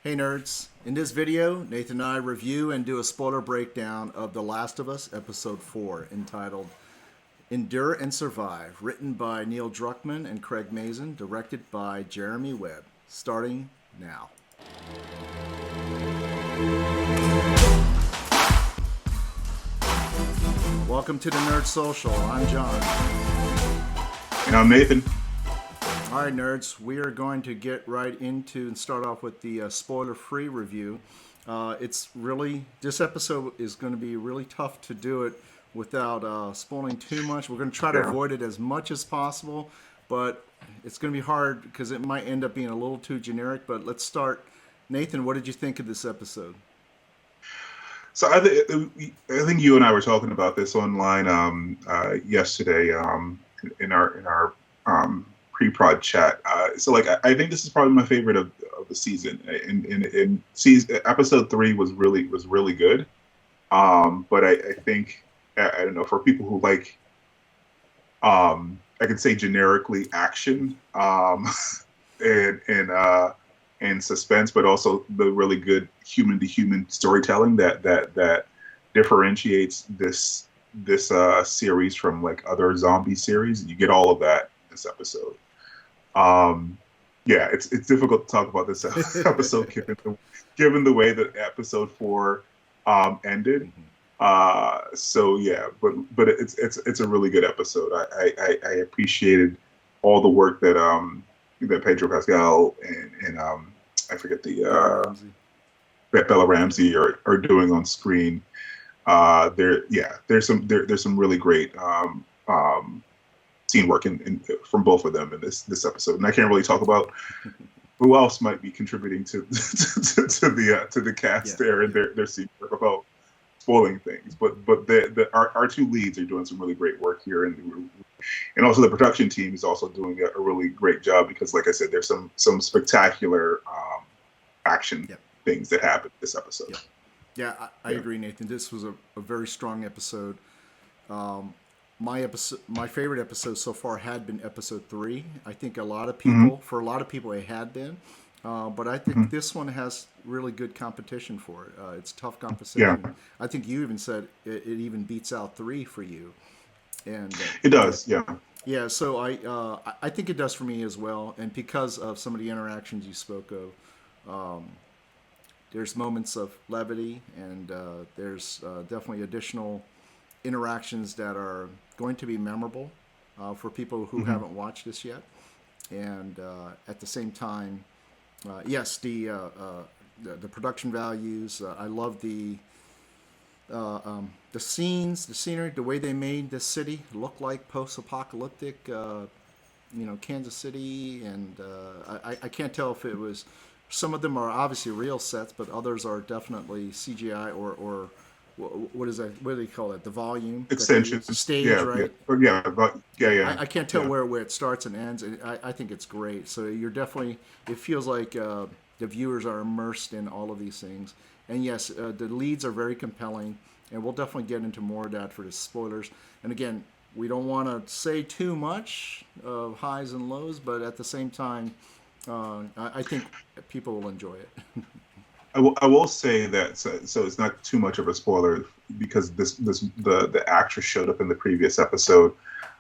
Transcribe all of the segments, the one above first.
Hey nerds, in this video, Nathan and I review and do a spoiler breakdown of The Last of Us Episode 4, entitled Endure and Survive, written by Neil Druckmann and Craig Mazin, directed by Jeremy Webb. Starting now. Welcome to the Nerd Social. I'm John. And I'm Nathan. All right, nerds, we are going to get right into and start off with the spoiler-free review. This episode is going to be really tough to do it without spoiling too much. We're going to try to avoid it as much as possible, but it's going to be hard because it might end up being a little too generic. But let's start. Nathan, what did you think of this episode? So I think you and I were talking about this online yesterday in our pre-prod chat. I think this is probably my favorite of the season. And season episode 3 was really good. But I think I don't know, for people who like I could say generically action and suspense, but also the really good human to human storytelling that differentiates this series from like other zombie series. You get all of that in this episode. It's difficult to talk about this episode given the way that episode 4 ended. But it's a really good episode. I appreciated all the work that Pedro, Pascal and I forget Bella Ramsay are doing on screen. There's some really great scene work from both of them in this episode, and I can't really talk about who else might be contributing to the cast there and their scene work about spoiling things. But our two leads are doing some really great work here, and also the production team is also doing a really great job because, like I said, there's some spectacular action things that happen this episode. I agree, Nathan. This was a very strong episode. My favorite episode so far had been episode 3. I think for a lot of people, it had been. But I think this one has really good competition for it. It's tough competition. Yeah. I think you even said it even beats out 3 for you. And it does, yeah. Yeah, so I think it does for me as well. And because of some of the interactions you spoke of, there's moments of levity, and there's definitely additional interactions that are going to be memorable for people who haven't watched this yet. And at the same time, yes, the production values. I love the scenes, the scenery, the way they made the city look like post-apocalyptic, Kansas City, and I can't tell if it was. Some of them are obviously real sets, but others are definitely CGI or what is that? What do they call it? The volume extensions, stage, right? Yeah. I can't tell where it starts and ends. And I think it's great. So you're definitely. It feels like the viewers are immersed in all of these things. And yes, the leads are very compelling, and we'll definitely get into more of that for the spoilers. And again, we don't want to say too much of highs and lows, but at the same time, I think people will enjoy it. I will say that so it's not too much of a spoiler because the actress showed up in the previous episode.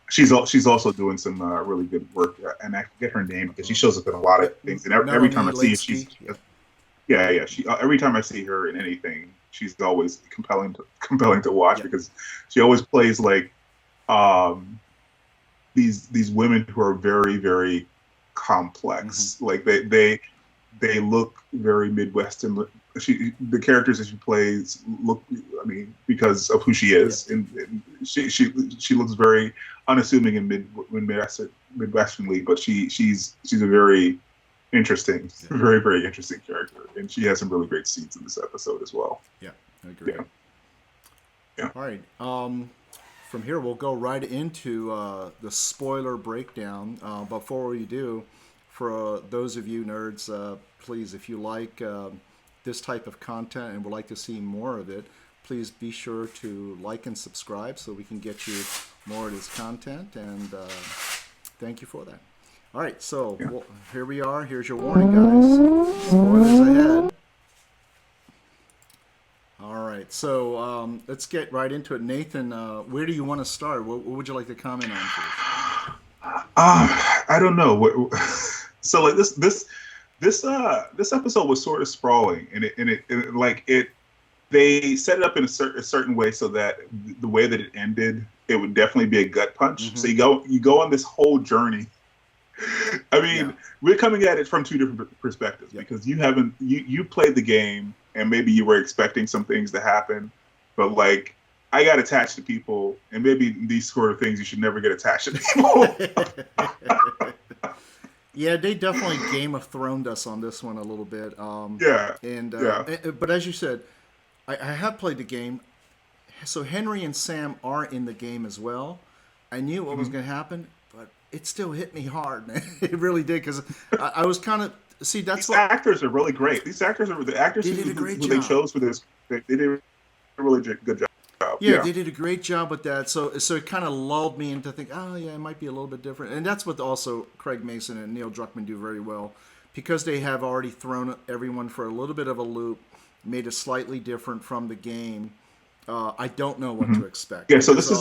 She's also doing some really good work, and I forget her name because she shows up in a lot of things. And every time I see her, she's every time I see her in anything, she's always compelling to watch because she always plays like these women who are very, very complex. Like they look very Midwestern. The characters that she plays look, I mean, because of who she is, and she looks very unassuming and Midwesternly, but she's a very interesting, very, very interesting character, and she has some really great scenes in this episode as well. Yeah, I agree. Yeah. All right. From here, we'll go right into the spoiler breakdown. Before we do, for those of you nerds, please, if you like this type of content and would like to see more of it, please be sure to like and subscribe so we can get you more of this content. And thank you for that. All right, so here we are. Here's your warning, guys. Spoilers ahead. So let's get right into it. Nathan, where do you want to start? What would you like to comment on first? I don't know. So like this episode was sort of sprawling, and it they set it up in a certain way so that the way that it ended, it would definitely be a gut punch. Mm-hmm. So you go on this whole journey. I mean, we're coming at it from two different perspectives because you played the game and maybe you were expecting some things to happen, but like I got attached to people, and maybe these sort of things you should never get attached to people. Yeah, they definitely Game of Thrones us on this one a little bit. But as you said, I have played the game. So Henry and Sam are in the game as well. I knew what was going to happen, but it still hit me hard, man. It really did, because I was kind of These actors are really great. These actors are the actors who they chose for this. They did a really good job. Yeah, they did a great job with that. So it kind of lulled me into think, oh yeah, it might be a little bit different. And that's what also Craig Mason and Neil Druckmann do very well, because they have already thrown everyone for a little bit of a loop, made it slightly different from the game. I don't know what to expect. Yeah, so this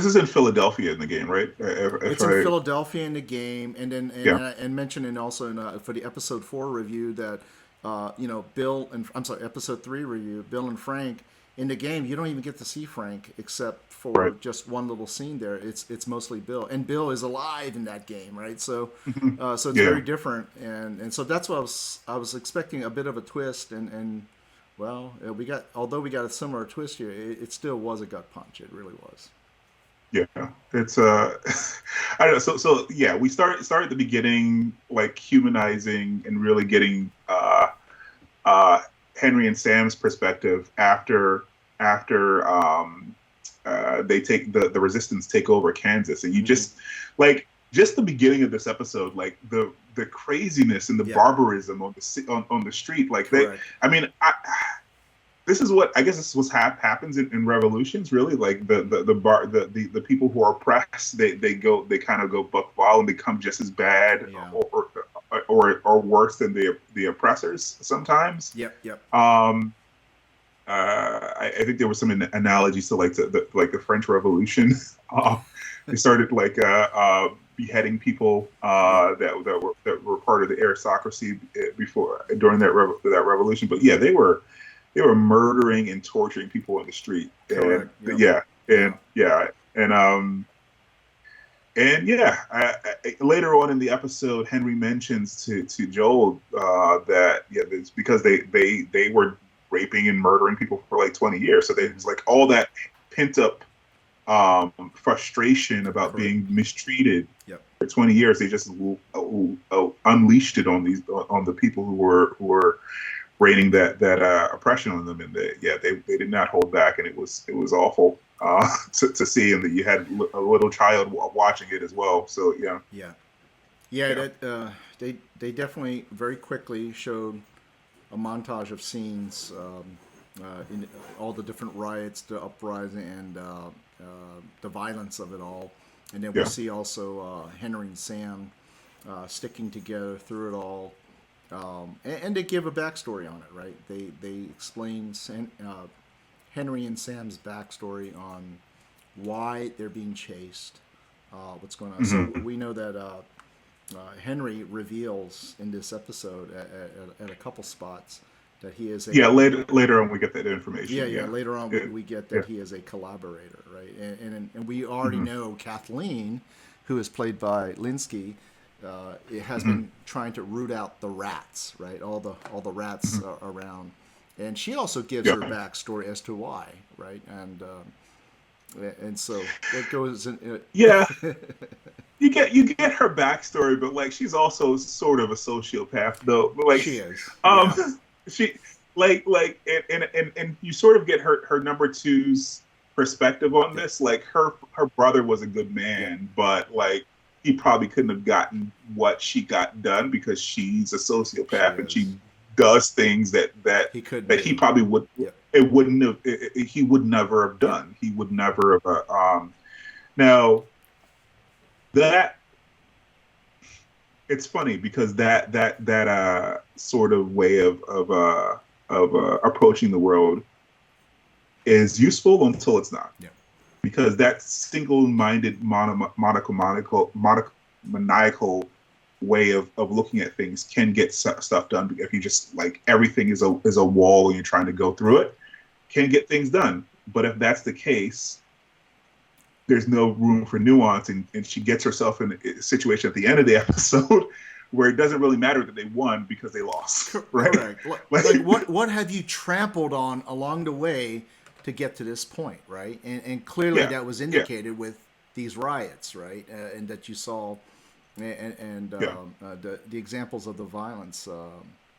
is in Philadelphia in the game, right? It's in Philadelphia in the game, and then and mentioning also for the episode 4 review that episode 3 review, Bill and Frank. In the game, you don't even get to see Frank except for just one little scene there. It's mostly Bill, and Bill is alive in that game, right? So, so it's very different, and so that's what I was expecting, a bit of a twist, and well, we got a similar twist here. It still was a gut punch. It really was. Yeah, it's I don't know. So yeah, we start at the beginning, like humanizing and really getting Henry and Sam's perspective after they take the resistance take over Kansas, and you just the beginning of this episode, like the craziness and the barbarism on the street, like this is what happens in revolutions, really. Like the people who are oppressed, they kind of go buck wild and become just as bad or worse than the oppressors sometimes. I think there was some analogies to the French Revolution. They started beheading people that were part of the aristocracy during that revolution. But yeah, they were murdering and torturing people in the street. Correct. Later on in the episode, Henry mentions to Joel that it's because they were raping and murdering people for like 20 years. So there's like all that pent up frustration about being mistreated for 20 years. They just unleashed it on the people who were raining that oppression on them, and they did not hold back, and it was awful to see, and that you had a little child watching it as well. So they definitely very quickly showed a montage of scenes in all the different riots, the uprising, and the violence of it all, and then we see also Henry and Sam sticking together through it all. And they give a backstory on it, right? They explain Henry and Sam's backstory on why they're being chased, what's going on. Mm-hmm. So we know that Henry reveals in this episode at a couple spots that he is a... later on we get that information. Later on we get that he is a collaborator, right? And we already know Kathleen, who is played by Lynskey, it has been trying to root out the rats, right? All the rats around, and she also gives her backstory as to why, right? And so it goes in. You get her backstory, but like she's also sort of a sociopath, though. Like she is. She and you sort of get her number two's perspective on this. Like her brother was a good man, but like he probably couldn't have gotten what she got done because she's a sociopath and she does things that he probably would he would never have done. He would never have. Now that it's funny because that sort of way of approaching the world is useful until it's not. Yeah. Because that single-minded, maniacal way of looking at things can get stuff done. If you just like everything is a wall and you're trying to go through it, can get things done. But if that's the case, there's no room for nuance, and she gets herself in a situation at the end of the episode where it doesn't really matter that they won because they lost. Right? Correct. Like what have you trampled on along the way to get to this point, right? And clearly that was indicated with these riots, right? And that you saw, and the examples of the violence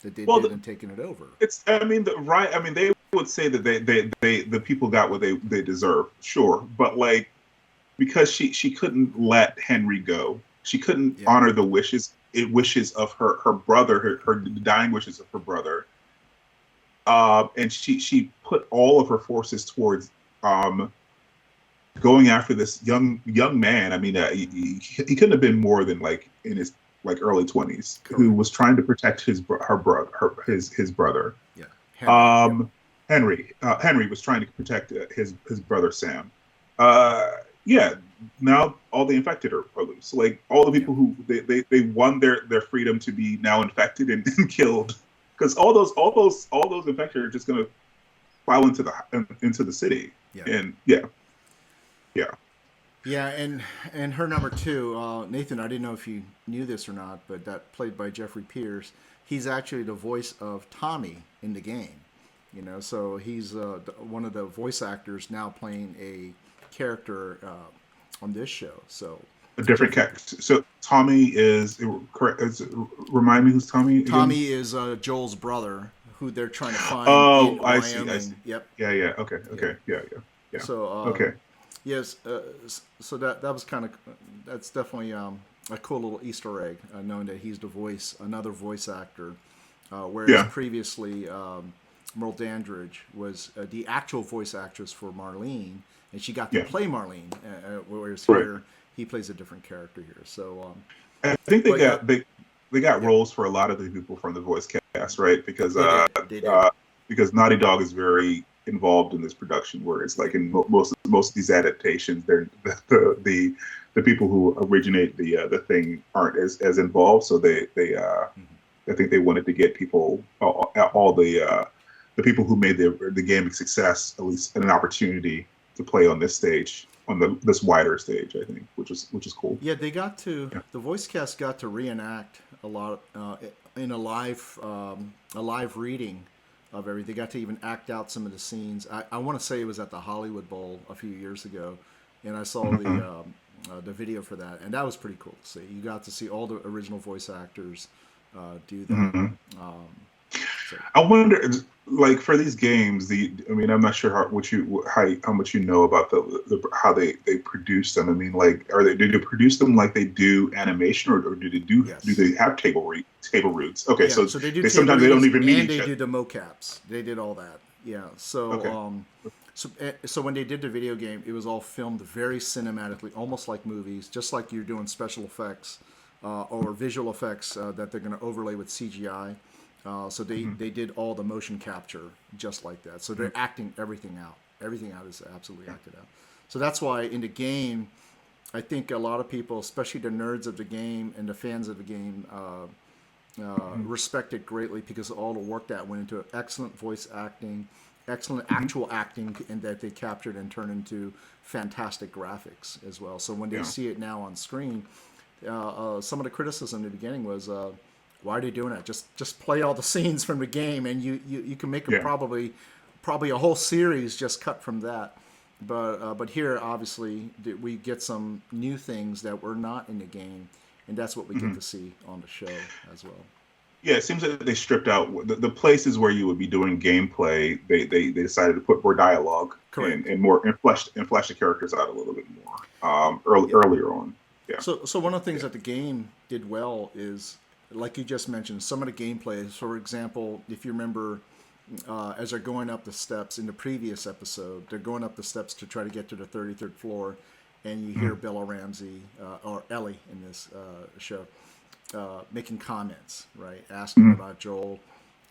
that they did in taking it over. They would say that the people got what they deserve, sure, but like because she couldn't let Henry go, she couldn't honor the wishes of her brother, her dying wishes of her brother. And she put all of her forces towards going after this young man. I mean, he couldn't have been more than like in his like early 20s, who was trying to protect his brother. Yeah. Henry was trying to protect his brother Sam. Now all the infected are loose. Like all the people who they won their freedom to be now infected and killed. Because all those infected are just going to file into the city, and and her number two, Nathan. I didn't know if you knew this or not, but that played by Jeffrey Pierce. He's actually the voice of Tommy in the game. You know, so he's one of the voice actors now playing a character on this show. So. A different character. So Tommy is correct. Remind me who's Tommy again? Tommy is Joel's brother, who they're trying to find. Oh, I see. Yep. Yeah. Okay. Yeah. So okay. Yes. So that was kind of that's definitely a cool little Easter egg, knowing that he's another voice actor, whereas previously Merle Dandridge was the actual voice actress for Marlene, and she got to play Marlene, whereas here. He plays a different character here, so I think they got roles for a lot of the people from the voice cast, right? Because because Naughty Dog is very involved in this production, where it's like in most of these adaptations, they're the people who originate the thing aren't as involved, so I think they wanted to get people all the people who made the game a success at least an opportunity to play on this stage. On this wider stage, I think, which is cool. Yeah, they got to the voice cast got to reenact a lot in a live reading of everything. They got to even act out some of the scenes. I want to say it was at the Hollywood Bowl a few years ago, and I saw the video for that, and that was pretty cool to see. You got to see all the original voice actors do that. Mm-hmm. I wonder, like for these games, I'm not sure how much you know about how they produce them. I mean, like, do they produce them like they do animation, or do they have table roots? Okay, so they sometimes they don't even meet each other. And they do the mocaps. They did all that. Yeah. So so when they did the video game, it was all filmed very cinematically, almost like movies, just like you're doing special effects or visual effects that they're going to overlay with CGI. So they did all the motion capture just like that. So they're acting everything out. Everything out is absolutely acted out. So that's why in the game, I think a lot of people, especially the nerds of the game and the fans of the game, respect it greatly because of all the work that went into it. Excellent voice acting, excellent actual acting, and that they captured and turned into fantastic graphics as well. So when they see it now on screen, some of the criticism in the beginning was... why are they doing that? Just play all the scenes from the game, and you can make probably a whole series just cut from that. But here, obviously, we get some new things that were not in the game, and that's what we get to see on the show as well. Yeah, it seems that they stripped out the places where you would be doing gameplay. They decided to put more dialogue and flesh the characters out a little bit more earlier on. Yeah. So one of the things that the game did well is, like you just mentioned, some of the gameplay. For example, if you remember, as they're going up the steps in the previous episode, they're going up the steps to try to get to the 33rd floor, and you hear Bella Ramsay or Ellie in this show making comments, right, asking about Joel.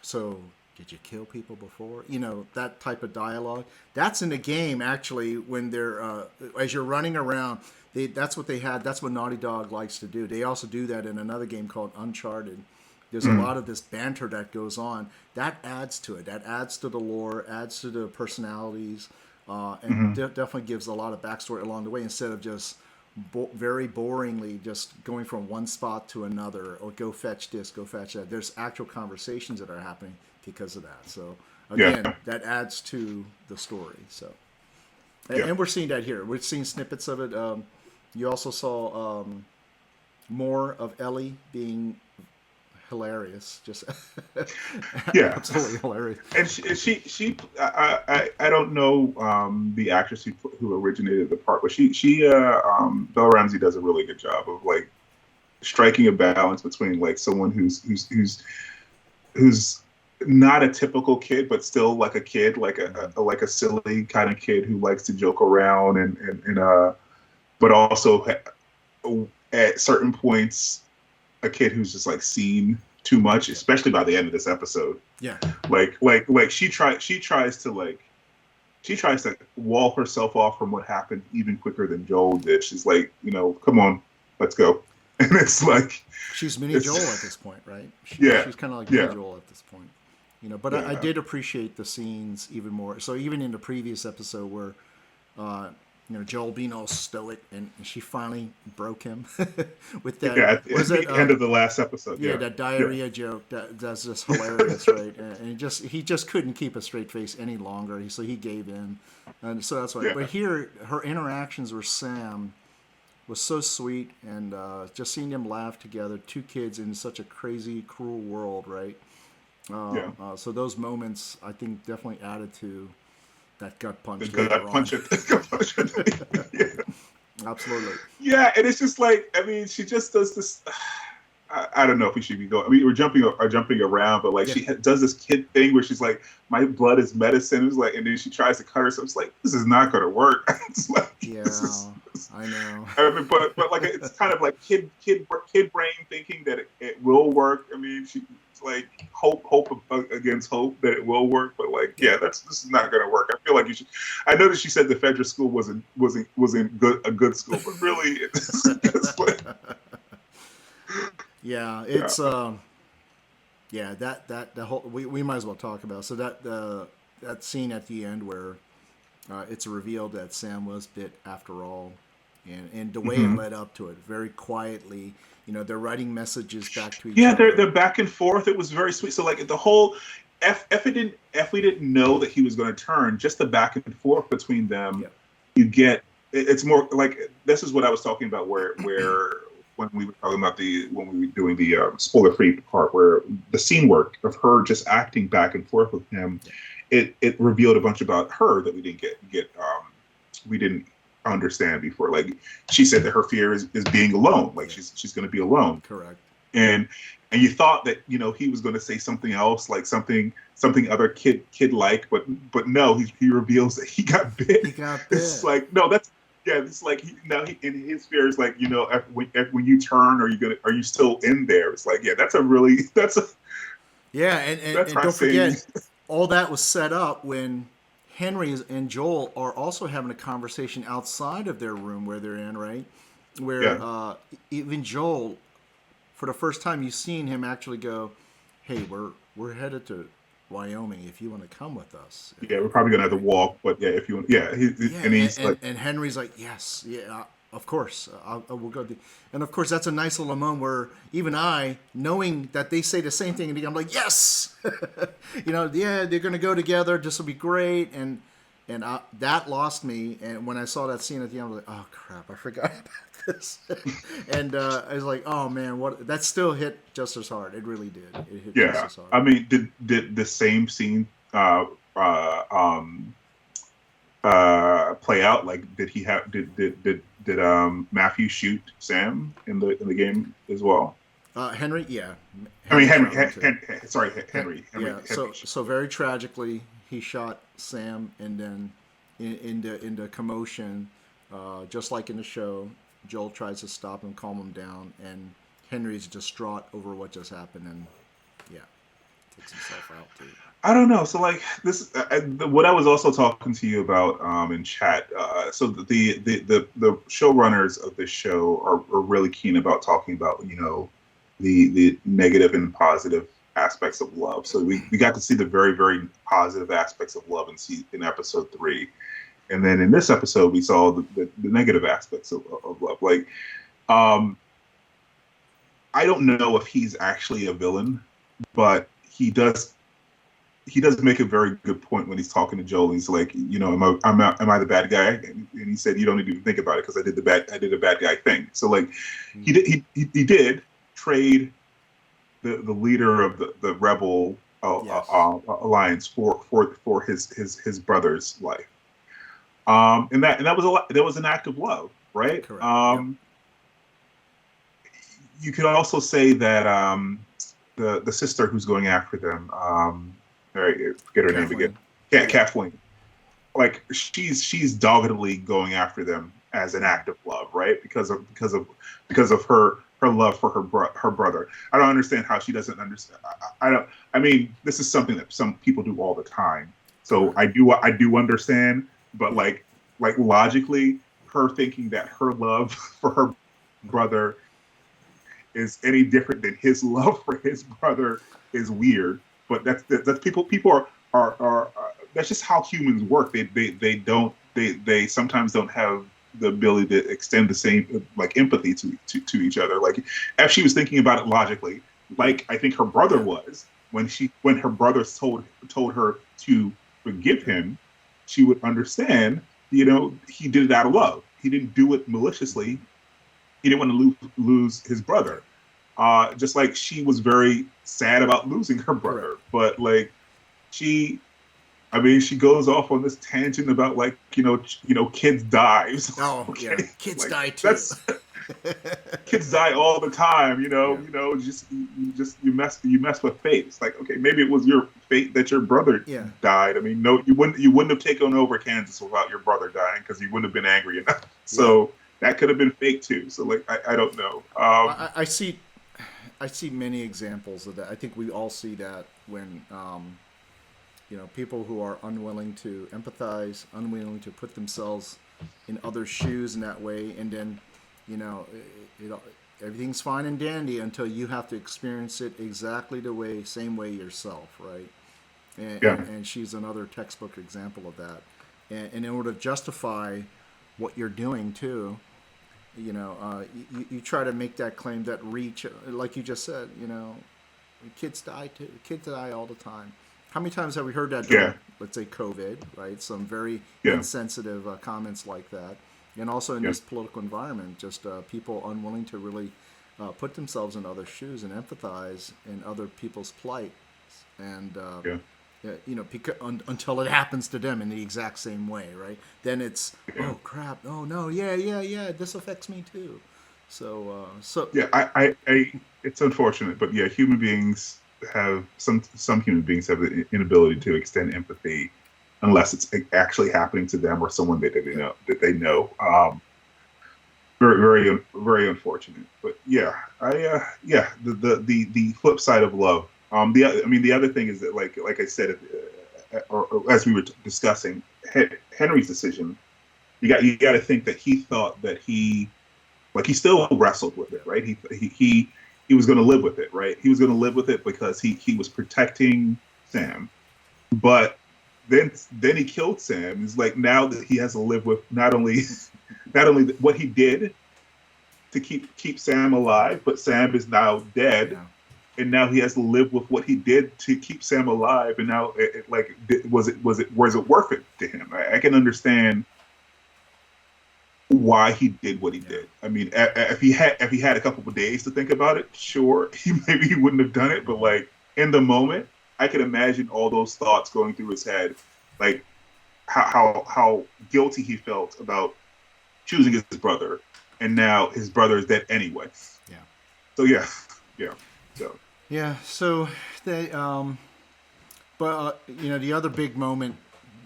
So did you kill people before? You know, that type of dialogue. That's in the game, actually, when they're, as you're running around, that's what they had. That's what Naughty Dog likes to do. They also do that in another game called Uncharted. There's a lot of this banter that goes on. That adds to it. That adds to the lore, adds to the personalities, and definitely gives a lot of backstory along the way instead of just very boringly just going from one spot to another or go fetch this, go fetch that. There's actual conversations that are happening because of that. So again, that adds to the story. So and we're seeing that here. We're seeing snippets of it. You also saw more of Ellie being hilarious, just absolutely hilarious. And she I don't know the actress who originated the part, but Bella Ramsey does a really good job of like striking a balance between like someone who's not a typical kid, but still like a kid, like a silly kind of kid who likes to joke around and but also at certain points a kid who's just like seen too much, especially by the end of this episode. Yeah. Like she tries to wall herself off from what happened even quicker than Joel did. She's like, you know, come on, let's go. And it's like she's mini Joel at this point, right? She's kind of like mini Joel at this point. You know, but I did appreciate the scenes even more. So even in the previous episode where you know, Joel being all stoic, and she finally broke him with that. Yeah, at the end of the last episode. Yeah, that diarrhea joke. That's just hilarious, right? And he just couldn't keep a straight face any longer, so he gave in, and so that's why. Yeah. But here, her interactions with Sam was so sweet, and just seeing them laugh together, two kids in such a crazy, cruel world, right? So those moments, I think, definitely added to that gut punch. The gut punch. Yeah. Absolutely. Yeah, and it's just like, I mean, she just does this. I don't know if we should be going. I mean, we're jumping around, but like she does this kid thing where she's like, "My blood is medicine." It's like, and then she tries to cut herself. It's like, this is not going to work. It's like, I know. I mean, but like it's kind of like kid brain thinking that it will work. I mean, she's like hope against hope that it will work, but like, this is not going to work. I feel like you should. I know that she said the Federal school wasn't a good school, but really, it's like. Yeah, it's the whole we might as well talk about. So that scene at the end where it's revealed that Sam was bit after all, and the way it led up to it, very quietly. You know, they're writing messages back to each other. Yeah, they're back and forth. It was very sweet. So like the whole if we didn't know that he was going to turn, just the back and forth between them, you get it's more like this is what I was talking about where when we were talking about when we were doing the spoiler-free part, where the scene work of her just acting back and forth with him, it revealed a bunch about her that we didn't we didn't understand before. Like she said that her fear is being alone. Like she's going to be alone. Correct. And you thought that he was going to say something else, like something other kid like, but no, he reveals that he got bit. It's like no, that's. Yeah, it's like in his fear is like when you turn, are you still in there? It's like and don't forget all that was set up when Henry and Joel are also having a conversation outside of their room where they're in, right? Where even Joel, for the first time, you've seen him actually go, "Hey, we're headed to Wyoming if you want to come with us." Yeah, we're probably gonna have to walk, but if you want, and Henry's like, "Yes, of course, we'll go." And of course, that's a nice little moment where even I, knowing that they say the same thing, and I'm like, "Yes," they're gonna go together. This will be great, and that lost me. And when I saw that scene at the end, I was like, "Oh crap, I forgot about this." And I was like, "Oh man, what?" That still hit just as hard. It really did. It hit just as hard. I mean, did the same scene play out? Like, did Matthew shoot Sam in the game as well? Henry, yeah. Henry. Yeah. So very tragically, he shot Sam, and then in the commotion, just like in the show, Joel tries to stop him, calm him down, and Henry's distraught over what just happened, and Takes himself out too. I don't know. So like this, what I was also talking to you about in chat. So the showrunners of this show are really keen about talking about the negative and positive aspects of love. So we got to see the very very positive aspects of love in episode 3, and then in this episode we saw the negative aspects of love. Like, I don't know if he's actually a villain, but he does make a very good point when he's talking to Joel. He's like, am I the bad guy? And he said, you don't need to think about it because I did a bad guy thing. So like, he did trade the leader of the rebel alliance for his brother's life. And that was an act of love, right? Correct. You could also say that the sister who's going after them. I forget her name again. Yeah, Kathleen. Like she's doggedly going after them as an act of love, right? Because of her love for her brother. I don't understand how she doesn't understand. I mean, this is something that some people do all the time. So I do understand, but like logically, her thinking that her love for her brother is any different than his love for his brother is weird. But that's people are that's just how humans work. They sometimes don't have the ability to extend the same like empathy to each other. Like if she was thinking about it logically, like I think her brother was when her brother told her to forgive him, she would understand. He did it out of love. He didn't do it maliciously. He didn't want to lose his brother. Just like she was very sad about losing her brother, but like she goes off on this tangent about like kids die. Oh, okay. Yeah, kids like, die too. Kids die all the time. You mess with fate. It's like, okay, maybe it was your fate that your brother died. I mean, no, you wouldn't have taken over Kansas without your brother dying because you wouldn't have been angry enough. So that could have been fake too. So like, I don't know. I see many examples of that. I think we all see that when, people who are unwilling to empathize, unwilling to put themselves in other shoes in that way, and then, everything's fine and dandy until you have to experience it exactly the same way yourself, right? And she's another textbook example of that. And in order to justify what you're doing too, you try to make that claim, that reach, like you just said, kids die too. Kids die all the time. How many times have we heard that during, let's say, COVID, right? Some very insensitive comments like that. And also in this political environment, just people unwilling to really put themselves in other shoes and empathize in other people's plight. And, until it happens to them in the exact same way, right? Then it's, oh crap, oh no, this affects me too. So I it's unfortunate, but human beings have some human beings have the inability to extend empathy unless it's actually happening to them or someone that they know. Very very very unfortunate, but the flip side of love. The other thing is that, like I said, or as we were discussing, Henry's decision, you got to think that he thought that he still wrestled with it, right? He was going to live with it, right? He was going to live with it because he was protecting Sam, but then he killed Sam. It's like now that he has to live with not only what he did to keep Sam alive, but Sam is now dead. Yeah. And now he has to live with what he did to keep Sam alive. And now, was it worth it to him? I can understand why he did what he did. I mean, if he had a couple of days to think about it, sure, maybe he wouldn't have done it. But like in the moment, I can imagine all those thoughts going through his head, like how guilty he felt about choosing his brother, and now his brother is dead anyway. Yeah. So yeah. So. Yeah. So they, but the other big moment,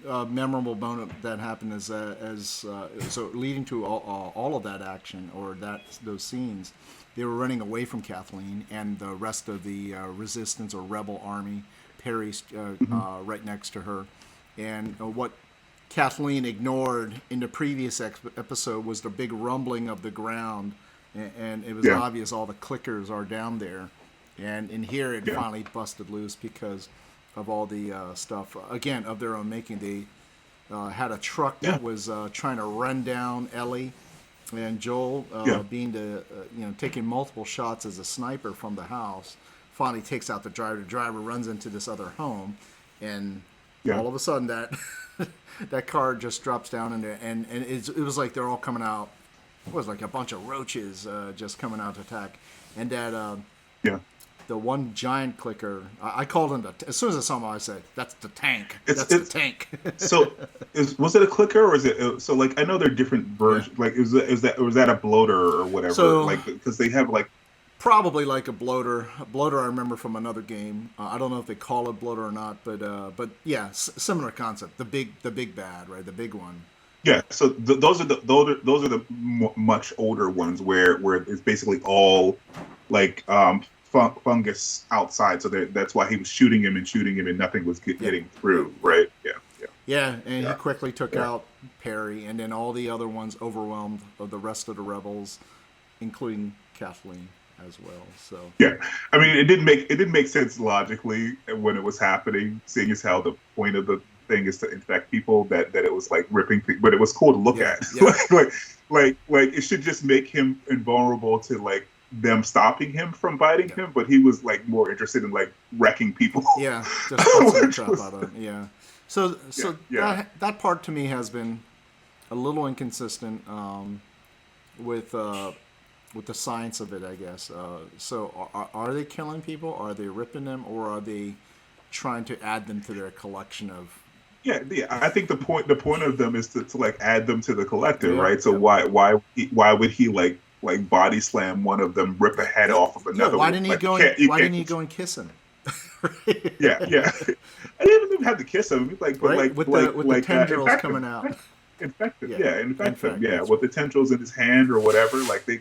memorable moment that happened is so leading to all of that action or those scenes, they were running away from Kathleen and the rest of the resistance or rebel army Perry's right next to her. And what Kathleen ignored in the previous episode was the big rumbling of the ground, and it was obvious all the clickers are down there. And in here, it finally busted loose because of all the stuff, again, of their own making. They had a truck that was trying to run down Ellie and Joel, being taking multiple shots as a sniper from the house. Finally takes out the driver. The driver runs into this other home, and all of a sudden that car just drops down in there, and it was like they're all coming out. It was like a bunch of roaches just coming out to attack, and that the one giant clicker, I called him as soon as I saw him, I said, "That's the tank. That's the tank." So, was it a clicker or is it? So, like, I know they're different versions. Like, was that a bloater or whatever? So, like, because they have like. Probably like a bloater. A bloater I remember from another game. I don't know if they call it bloater or not, but yeah, similar concept. The big bad, right? The big one. Yeah. So those are the much older ones where it's basically all like fungus outside. So that's why he was shooting him and nothing was getting through, right? Yeah, and he quickly took out Perry, and then all the other ones overwhelmed the rest of the rebels, including Kathleen as well. So I mean, it didn't make sense logically when it was happening, seeing as how the point of the thing is to infect people, that it was like ripping things, but it was cool to look at. like it should just make him invulnerable to like them stopping him from biting him, but he was like more interested in like wrecking people. Just put some trap out of him. So that part to me has been a little inconsistent with the science of it, I guess. So are they killing people? Are they ripping them? Or are they trying to add them to their collection of... Yeah. I think the point of them is to like add them to the collective, right? So why would he like body slam one of them, rip a head off of another? Why didn't he go and kiss him? I didn't even have to kiss him. With the tendrils coming out. Infected, infected. With the tendrils in his hand or whatever. Like they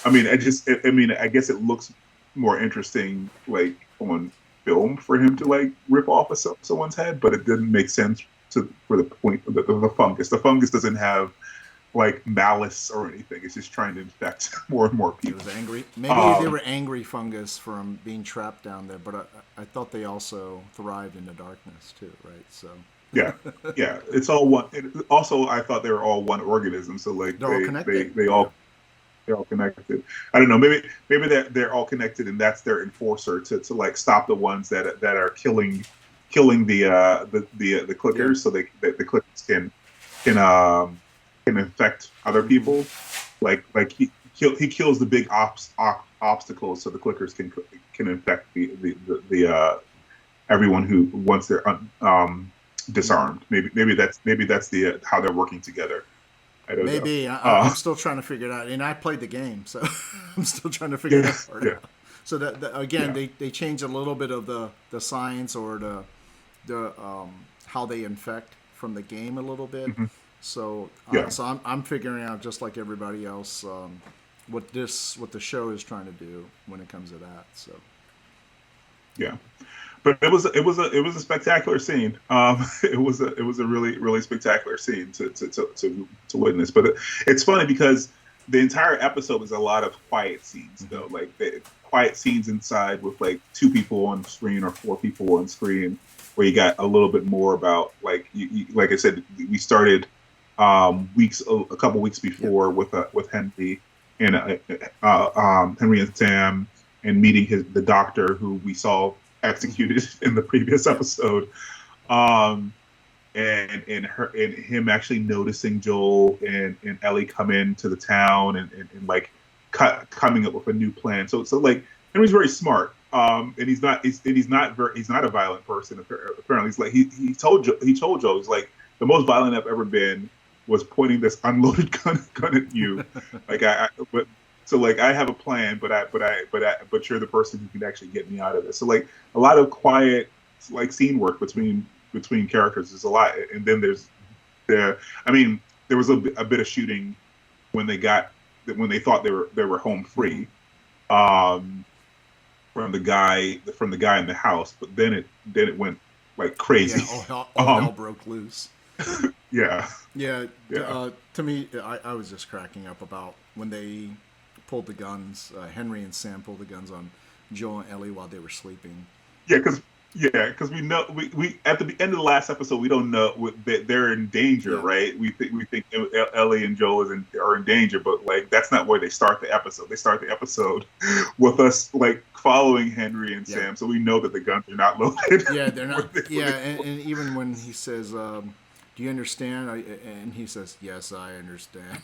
I guess it looks more interesting like on film for him to like rip off someone's head, but it didn't make sense for the point of the fungus. The fungus doesn't have like malice or anything. It's just trying to infect more and more people. It was angry. Maybe they were angry fungus from being trapped down there, but I thought they also thrived in the darkness too, right? So. Yeah. It's all one. Also, I thought they were all one organism. So like they're all connected. They're all connected. I don't know. Maybe they're all connected, and that's their enforcer to like stop the ones that are killing the clickers, so the clickers can infect other people. Like he kills the big obstacles, so the clickers can infect the everyone who once they're disarmed. Maybe that's the how they're working together. I don't know. I'm still trying to figure it out, and I played the game, so I'm still trying to figure that part out. So they changed a little bit of the science or the how they infect from the game a little bit. Mm-hmm. So I'm figuring out, just like everybody else, what the show is trying to do when it comes to that. So but it was a spectacular scene. It was a really spectacular scene to witness. But it's funny because the entire episode is a lot of quiet scenes, though. Like quiet scenes inside with like 2 people on screen or 4 people on screen, where you got a little bit more about like like I said, we started a couple weeks before with Henry and Henry and Sam, and meeting the doctor who we saw executed in the previous episode, and him actually noticing Joel and Ellie come into the town and like coming up with a new plan. So like Henry's very smart, and he's not a violent person. Apparently, he's like he told Joel, he's like, the most violent I've ever been was pointing this unloaded gun at you. Like So like I have a plan, but you're the person who can actually get me out of this. So like a lot of quiet like scene work between characters is a lot, and then there was a bit of shooting when they thought they were home free, for from the guy in the house, but then it went like crazy. Yeah, all hell broke loose. Yeah. Yeah, Yeah. to me, I was just cracking up about when they pulled the guns. Henry and Sam pulled the guns on Joel and Ellie while they were sleeping. Because we know we at the end of the last episode we don't know that they're in danger, Yeah. right? We think Ellie and Joel are in danger, but like that's not where they start the episode. They start the episode with us like following Henry and Yeah. Sam, so we know that the guns are not loaded. Yeah, they're not. Yeah, and even when he says, "Do you understand?" And he says, "Yes, I understand."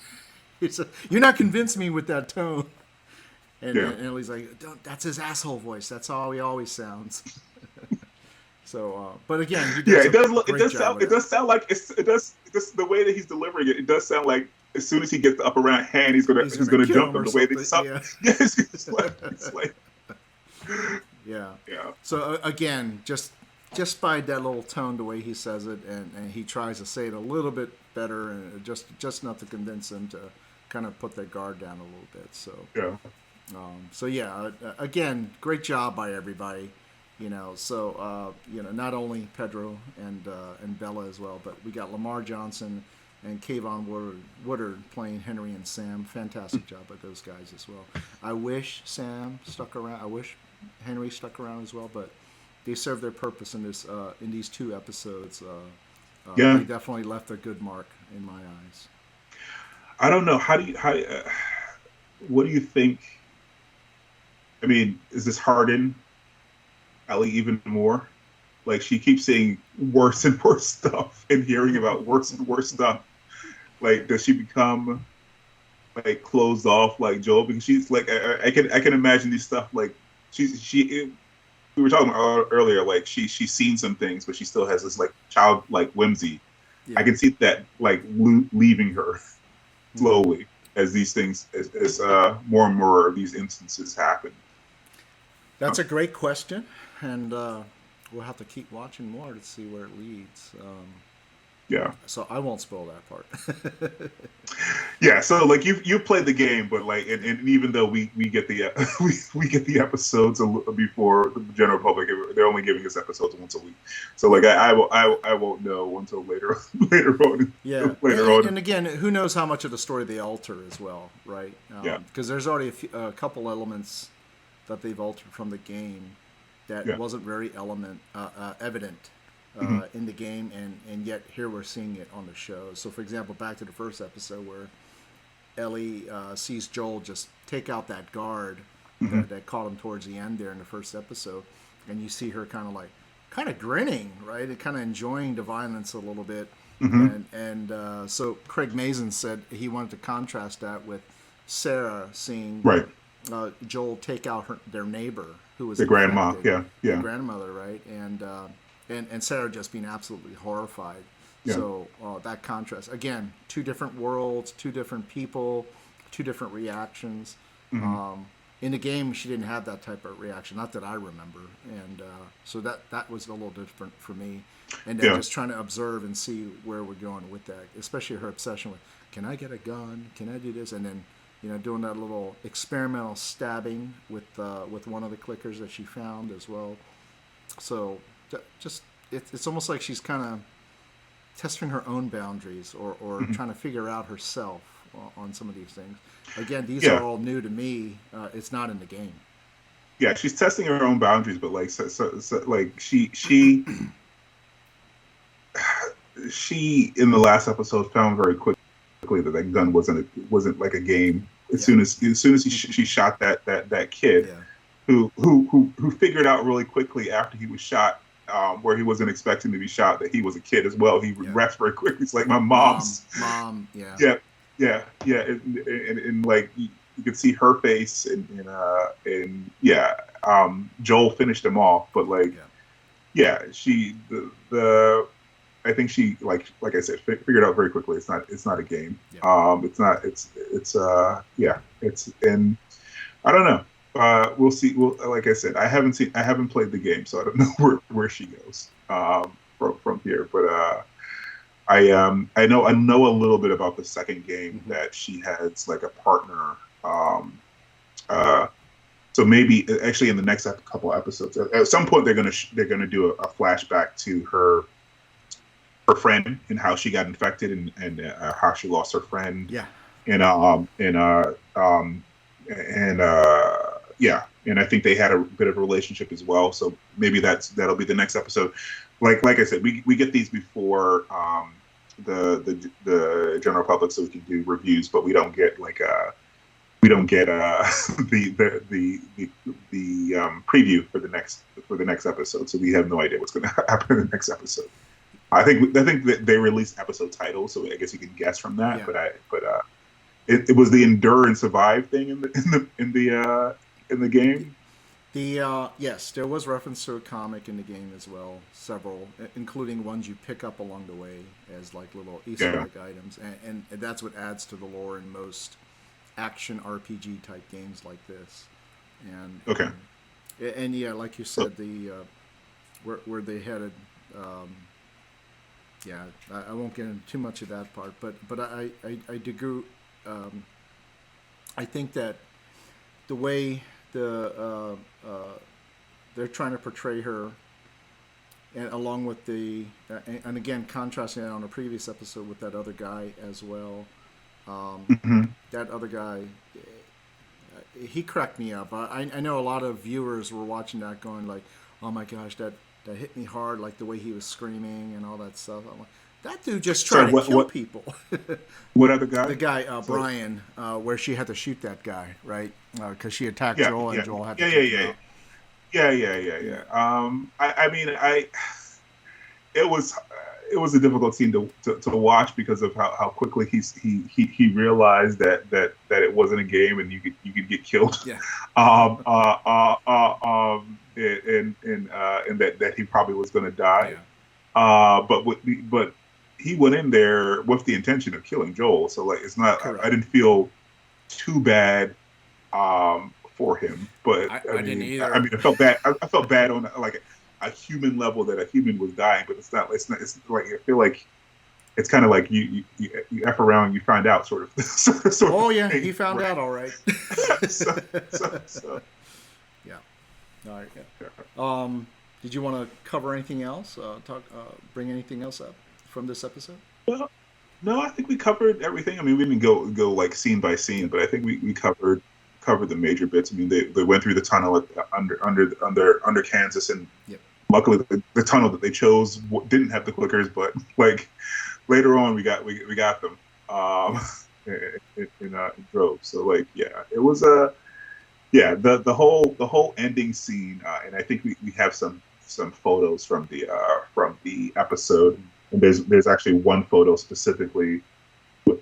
He said, "You're not convincing me with that tone." And Ellie's like, "That's his asshole voice. That's how he always sounds." So, but again, he does it does sound like it does the way that he's delivering it. It does sound like as soon as he gets the upper hand, he's gonna jump him. The way they sound, yes, it's like yeah. Yeah. So again, just by that little tone, the way he says it, and he tries to say it a little bit better, and just enough to convince him to kind of put that guard down a little bit. So yeah. So yeah, again, great job by everybody. So not only Pedro and Bella as well, but we got Lamar Johnson and Keivonn Woodard playing Henry and Sam. Fantastic job by those guys as well. I wish Sam stuck around. I wish Henry stuck around as well, but they served their purpose in these 2 episodes. Yeah. They definitely left a good mark in my eyes. I don't know. What do you think? I mean, is this harden Ellie even more? Like she keeps saying worse and worse stuff and hearing about worse and worse stuff. Like, does she become like closed off like Joel? Because she's like, I can imagine these stuff. Like we were talking about earlier. Like she's seen some things, but she still has this like childlike whimsy. Yeah. I can see that like leaving her slowly as these things, as more and more of these instances happen. That's a great question, and we'll have to keep watching more to see where it leads. Yeah. So I won't spoil that part. Yeah. So like you played the game, but like, and even though we get the we get the episodes before the general public, they're only giving us episodes once a week. So like I won't know until later on. Yeah. Later on. And again, who knows how much of the story they alter as well, right? Yeah. Because there's already a couple elements that they've altered from the game that wasn't very evident in the game, and yet here we're seeing it on the show. So, for example, back to the first episode where Ellie sees Joel just take out that guard that caught him towards the end there in the first episode, and you see her kind of grinning, right, and kind of enjoying the violence a little bit. And so Craig Mazin said he wanted to contrast that with Sarah seeing Joel take out their neighbor who was the grandma, the grandmother, right, and Sarah just being absolutely horrified. Yeah. So that contrast again, 2 different worlds, 2 different people, 2 different reactions. In the game, she didn't have that type of reaction, not that I remember, and so that was a little different for me. And then just trying to observe and see where we're going with that, especially her obsession with, can I get a gun? Can I do this? And then doing that little experimental stabbing with one of the clickers that she found as well. So just it's almost like she's kind of testing her own boundaries or trying to figure out herself on some of these things. Again, these are all new to me. It's not in the game. Yeah, she's testing her own boundaries, but like so like she in the last episode found very quickly that gun wasn't like a game. As soon as she shot that kid, who figured out really quickly after he was shot, where he wasn't expecting to be shot, that he was a kid as well. He regressed very quickly. It's like my mom's mom. And like you could see her face, and Joel finished him off, but like she I think she like I said figured out very quickly it's not a game. It's and I don't know. We'll see. Like I said, I haven't played the game, so I don't know where she goes from here. But I know a little bit about the second game, that she has like a partner So maybe actually in the next couple episodes, at some point they're gonna do a flashback to her friend and how she got infected and how she lost her friend. Yeah. Yeah, and I think they had a bit of a relationship as well. So maybe that'll be the next episode. Like I said, we get these before the general public, so we can do reviews, but we don't get the preview for the next episode. So we have no idea what's going to happen in the next episode. I think that they released episode titles, so I guess you can guess from that. Yeah. But it was the endure and survive thing in the game. Yes, there was reference to a comic in the game as well, several, including ones you pick up along the way as like little Easter egg items, and that's what adds to the lore in most action RPG type games like this. And and yeah, like you said, where they headed. I won't get into too much of that part, but I do. I think that the way they're trying to portray her, and along with and again contrasting it on a previous episode with that other guy as well. That other guy, he cracked me up. I know a lot of viewers were watching that going like, oh my gosh, that hit me hard, like the way he was screaming and all that stuff. I'm like, that dude just tried to kill people. What other guy? The guy, Bryan, where she had to shoot that guy, right? Because she attacked Joel, and Joel had to take him out. Yeah. I mean, it was a difficult scene to watch because of how quickly he realized that it wasn't a game and you could get killed. Yeah. And that he probably was going to die. Yeah. But he went in there with the intention of killing Joel. So like it's not. Correct. I didn't feel too bad for him, but I didn't either. I mean, I felt bad. I felt bad on like a human level that a human was dying, but it's not. It's like I feel like it's kind of like you f around, you find out, sort of. Oh yeah, he found out all right. so. Yeah. All right. Yeah. Did you want to cover anything else? Bring anything else up from this episode? Well, no, I think we covered everything. I mean, we didn't go like scene by scene, but I think we covered the major bits. I mean, they went through the tunnel under Kansas, and luckily the tunnel that they chose didn't have the clickers, but like later on we got them in droves. So like it was the whole ending scene, and I think we have some photos from the episode, and there's actually one photo specifically with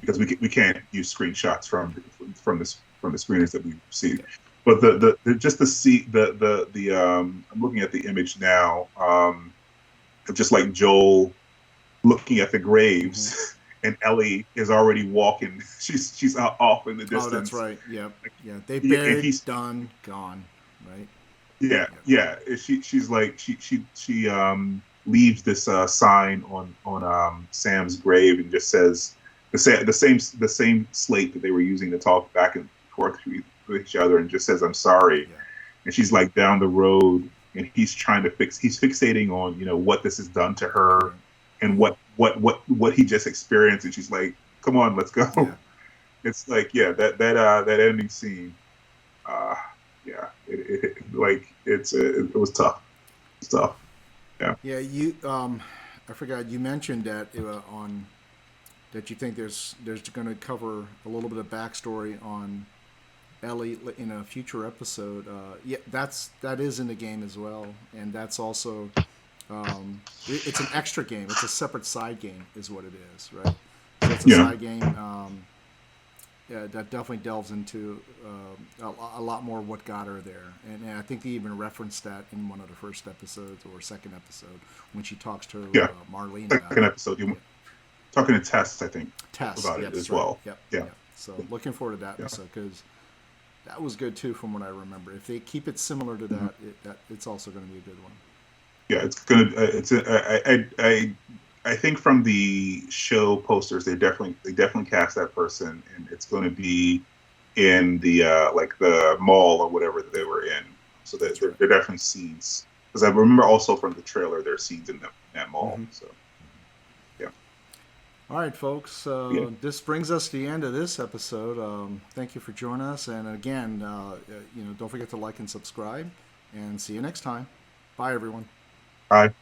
because we can't use screenshots from the screeners that we see, but the just to see the I'm looking at the image now, just like Joel looking at the graves, and Ellie is already walking. She's off in the distance. Oh, that's right. Yeah. They buried. He's done, gone. Right. Yeah. She's like she leaves this sign on Sam's grave and just says the same slate that they were using to talk back and forth with each other, and just says, "I'm sorry." Yeah. And she's like down the road, and he's fixating on what this has done to her, and what he just experienced, and she's like, "Come on, let's go." Yeah. It's like that ending scene. It was tough. It's tough. Yeah. Yeah. You I forgot you mentioned that that you think there's going to cover a little bit of backstory on Ellie in a future episode. That is in the game as well, and that's also it's an extra game. It's a separate side game, is what it is, right? So it's a side game. That definitely delves into a lot more what got her there, and I think they even referenced that in one of the first episodes or second episode when she talks to Marlene. Second episode, talking to Tess, I think. About it as well. Yep. Yeah. So looking forward to that episode because that was good too, from what I remember. If they keep it similar to that, it's also going to be a good one. Yeah, it's gonna. I think from the show posters, they definitely cast that person, and it's going to be in the like the mall or whatever that they were in. So that That's right. they're definitely scenes. Because I remember also from the trailer, there's scenes in that mall. Mm-hmm. So yeah, All right, folks. yeah. This brings us to the end of this episode. Thank you for joining us, and again, don't forget to like and subscribe. And see you next time. Bye, everyone. Bye.